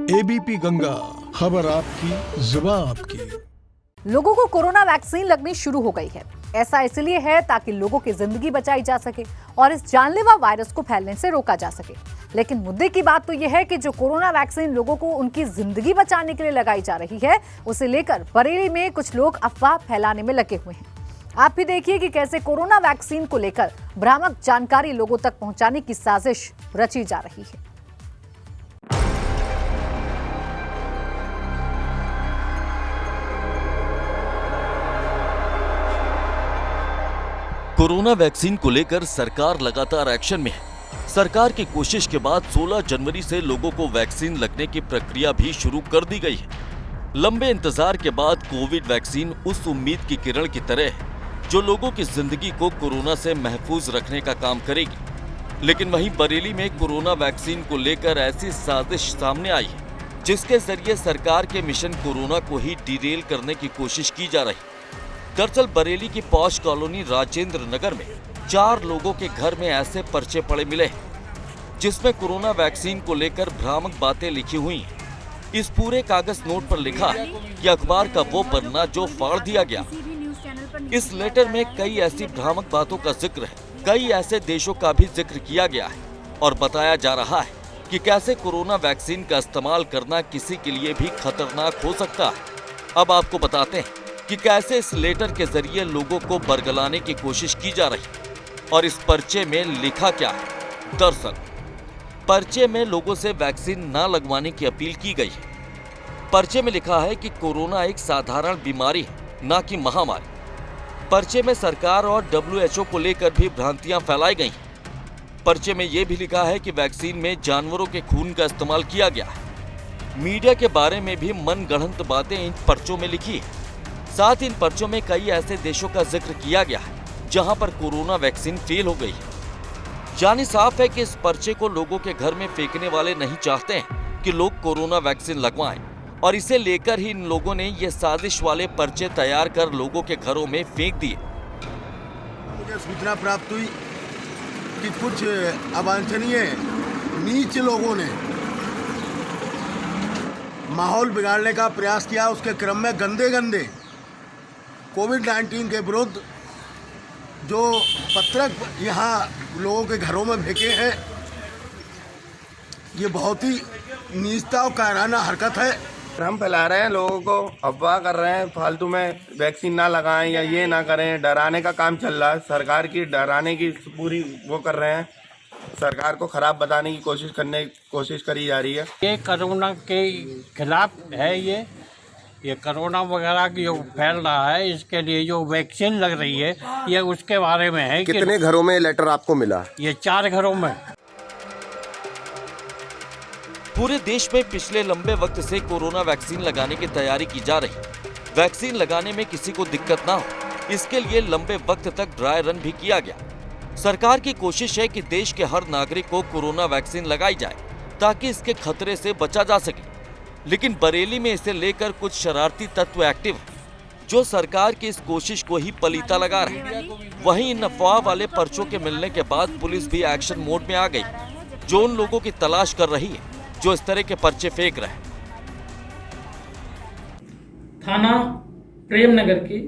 ABP Ganga, खबर आपकी, जुबान आपकी। लोगों को कोरोना वैक्सीन लगनी शुरू हो गई है। ऐसा इसलिए है ताकि लोगों की जिंदगी बचाई जा सके और इस जानलेवा वायरस को फैलने से रोका जा सके। लेकिन मुद्दे की बात तो यह है कि जो कोरोना वैक्सीन लोगों को उनकी जिंदगी बचाने के लिए लगाई जा रही है, उसे लेकर बरेली में कुछ लोग अफवाह फैलाने में लगे हुए हैं। आप भी देखिए कि कैसे कोरोना वैक्सीन को लेकर भ्रामक जानकारी लोगों तक पहुंचाने की साजिश रची जा रही है। कोरोना वैक्सीन को लेकर सरकार लगातार एक्शन में है। सरकार की कोशिश के बाद 16 जनवरी से लोगों को वैक्सीन लगने की प्रक्रिया भी शुरू कर दी गई है। लंबे इंतजार के बाद कोविड वैक्सीन उस उम्मीद की किरण की तरह है जो लोगों की जिंदगी को कोरोना से महफूज रखने का काम करेगी। लेकिन वहीं बरेली में कोरोना वैक्सीन को लेकर ऐसी साजिश सामने आई है जिसके जरिए सरकार के मिशन कोरोना को ही डिरेल करने की कोशिश की जा रही है। दरअसल बरेली की पॉश कॉलोनी राजेंद्र नगर में 4 लोगों के घर में ऐसे पर्चे पड़े मिले हैं जिसमें कोरोना वैक्सीन को लेकर भ्रामक बातें लिखी हुई हैं। इस पूरे कागज नोट पर लिखा है कि अखबार का वो पन्ना जो फाड़ दिया गया। इस लेटर में कई ऐसी भ्रामक बातों का जिक्र है, कई ऐसे देशों का भी जिक्र किया गया है और बताया जा रहा है कि कैसे कोरोना वैक्सीन का इस्तेमाल करना किसी के लिए भी खतरनाक हो सकता है। अब आपको बताते हैं कि कैसे इस लेटर के जरिए लोगों को बरगलाने की कोशिश की जा रही और इस पर्चे में लिखा क्या है। दरअसल पर्चे में लोगों से वैक्सीन ना लगवाने की अपील की गई है। पर्चे में लिखा है कि कोरोना एक साधारण बीमारी है, ना कि महामारी। पर्चे में सरकार और WHO को लेकर भी भ्रांतियां फैलाई गई हैं। पर्चे में यह भी लिखा है कि वैक्सीन में जानवरों के खून का इस्तेमाल किया गया है। मीडिया के बारे में भी मनगढ़ंत बातें इन पर्चों में लिखी है। साथ ही इन पर्चों में कई ऐसे देशों का जिक्र किया गया है जहां पर कोरोना वैक्सीन फेल हो गई है। यानी साफ है कि इस पर्चे को लोगों के घर में फेंकने वाले नहीं चाहते हैं कि लोग कोरोना वैक्सीन लगवाएं और इसे लेकर ही इन लोगों ने ये साजिश वाले पर्चे तैयार कर लोगों के घरों में फेंक दिए। मुझे सूचना प्राप्त हुई कि कुछ अवांछनीय नीच लोगों ने माहौल बिगाड़ने का प्रयास किया। उसके क्रम में गंदे कोविड-19 के विरुद्ध जो पत्रक यहाँ लोगों के घरों में फेंके हैं, ये बहुत ही नीचता और कायराना हरकत है। भ्रम फैला रहे हैं, लोगों को अफवाह कर रहे हैं, फालतू में वैक्सीन ना लगाएं या ये ना करें। डराने का काम चल रहा है, सरकार की डराने की पूरी वो कर रहे हैं। सरकार को खराब बताने की कोशिश करी जा रही है। ये कोरोना के खिलाफ है। ये कोरोना वगैरह की जो फैल रहा है, इसके लिए जो वैक्सीन लग रही है, ये उसके बारे में है। कितने घरों में लेटर आपको मिला? ये 4 घरों में। पूरे देश में पिछले लंबे वक्त से कोरोना वैक्सीन लगाने की तैयारी की जा रही। वैक्सीन लगाने में किसी को दिक्कत ना हो, इसके लिए लंबे वक्त तक ड्राई रन भी किया गया। सरकार की कोशिश है कि देश के हर नागरिक को कोरोना वैक्सीन लगाई जाए ताकि इसके खतरे से बचा जा सके। लेकिन बरेली में इसे लेकर कुछ शरारती तत्व एक्टिव हैं जो सरकार की इस कोशिश को ही पलीता लगा रहे हैं। वहीं इन अफवाह वाले पर्चों के मिलने के बाद पुलिस भी एक्शन मोड में आ गई, जो उन लोगों की तलाश कर रही है जो इस तरह के पर्चे फेंक रहे हैं। थाना प्रेमनगर की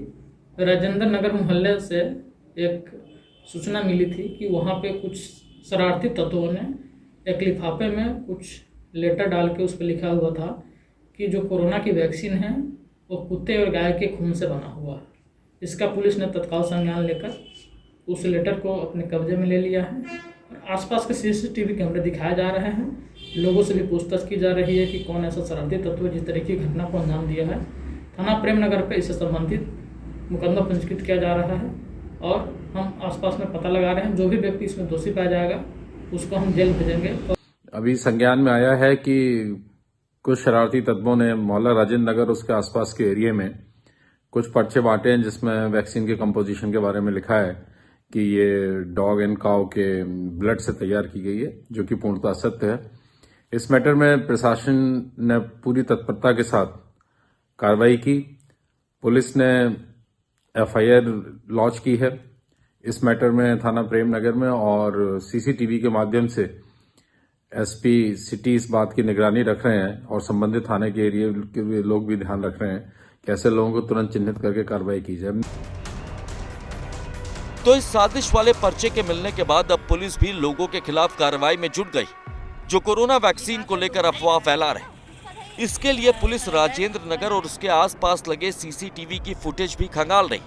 राजेंद्र नगर मोहल्ले से एक सूचना मिली थी कि वहाँ पे कुछ शरारती तत्वों ने एक लिफाफे में कुछ लेटर डाल के उस पर लिखा हुआ था कि जो कोरोना की वैक्सीन है वो कुत्ते और गाय के खून से बना हुआ है। इसका पुलिस ने तत्काल संज्ञान लेकर उस लेटर को अपने कब्जे में ले लिया है और आसपास के CCTV कैमरे दिखाए जा रहे हैं। लोगों से भी पूछताछ की जा रही है कि कौन ऐसा शरारती तत्व जिस तरह की घटना को अंजाम दिया है। थाना प्रेमनगर पर इससे संबंधित मुकदमा पंजीकृत किया जा रहा है और हम आसपास में पता लगा रहे हैं। जो भी व्यक्ति इसमें दोषी पाया जाएगा उसको हम जेल भेजेंगे। अभी संज्ञान में आया है कि कुछ शरारती तत्वों ने मोहल्ला राजेंद्र नगर उसके आसपास के एरिया में कुछ पर्चे बांटे हैं जिसमें वैक्सीन के कंपोजिशन के बारे में लिखा है कि ये डॉग एंड काउ के ब्लड से तैयार की गई है, जो कि पूर्णतः सत्य है। इस मैटर में प्रशासन ने पूरी तत्परता के साथ कार्रवाई की। पुलिस ने FIR लॉन्च की है इस मैटर में थाना प्रेमनगर में और CCTV के माध्यम से एसपी सिटी इस बात की निगरानी रख रहे हैं और संबंधित थाने के एरिया के लोग भी ध्यान रख रहे हैं कि ऐसे लोगों को तुरंत चिन्हित करके कार्रवाई की जाए। तो इस साजिश वाले पर्चे के मिलने के बाद अब पुलिस भी लोगों के खिलाफ कार्रवाई में जुट गई जो कोरोना वैक्सीन को लेकर अफवाह फैला रहे। इसके लिए पुलिस राजेंद्र नगर और उसके आसपास लगे सीसीटीवी की फुटेज भी खंगाल रही।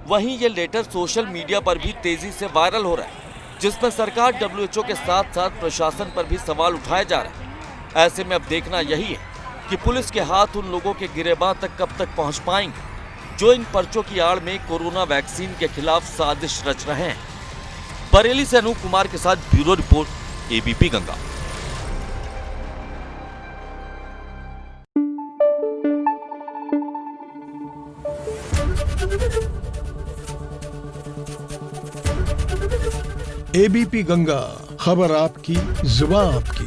वहीं ये लेटर सोशल मीडिया पर भी तेजी से वायरल हो रहा है, जिसमें सरकार WHO के साथ साथ प्रशासन पर भी सवाल उठाए जा रहे हैं। ऐसे में अब देखना यही है कि पुलिस के हाथ उन लोगों के गिरेबान तक कब तक पहुंच पाएंगे जो इन पर्चों की आड़ में कोरोना वैक्सीन के खिलाफ साजिश रच रहे हैं। बरेली से अनूप कुमार के साथ bureau report, ABP Ganga. ABP Ganga, खबर आपकी, जुबान आपकी।